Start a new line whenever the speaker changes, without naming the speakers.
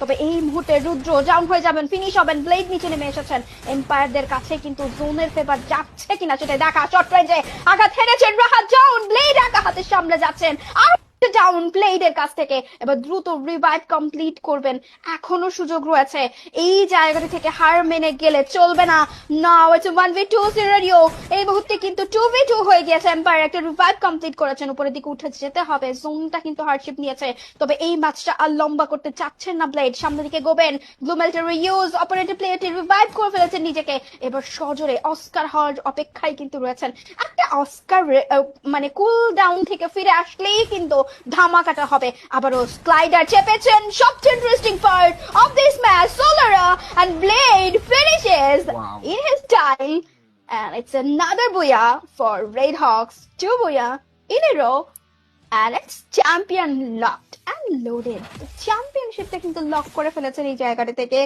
তবে এই মুহূর্তে রুদ্র ডাউন হয়ে যাবেন, ফিনিশ হবেন, ব্লেড নিচে নেমে এসেছেন। এম্পায়ারদের কাছে কিন্তু জোনের ফেভার যাচ্ছে কিনা সেটাই দেখা। শর্ট রেঞ্জে আঘাত হেরেছেন রাহাত, ডাউন, ব্লেড একা হাতে সামলে যাচ্ছেন আর ডাউন ব্লেডের কাছ থেকে। এবার দ্রুত রিভাইভ কমপ্লিট করবেন, এখনো সুযোগ রয়েছে। এই জায়গাটি থেকে হার মেনে গেলে চলবে না। Now it's 1v2 scenario. এই মুহূর্তে কিন্তু 2v2 হয়ে গিয়েছে। এম্পায়ার একটা রিভাইভ কমপ্লিট করেছেন, উপরের দিকে উঠে যেতে হবে। জোনটা কিন্তু হার্ডশিপ নিয়েছে, তবে এই ম্যাচটা আর লম্বা করতে চাচ্ছেন না ব্লেড। সামনের দিকে গোবেন, গ্লুমেল্টের ইউজ, অপারেটর প্লেয়ারটি রিভাইভ করে ফেলেছেন নিজেকে। এবার সজোরে অস্কার হওয়ার অপেক্ষায় কিন্তু রয়েছেন। একটা অস্কার মানে কুল ডাউন থেকে ফিরে আসলেই কিন্তু ধামাকাটা হবে। আবারও স্লাইডার চেপেছেন। সবচেয়ে interesting part of this match, Solara and Blade finishes
Wow.
in his style, and it's another booyah for Red Hawks. 2 booyah in a row, and it's champion locked and loaded. চ্যাম্পিয়নশিপটা কিন্তু lock করে ফেলেছেন এই জায়গাটা থেকে।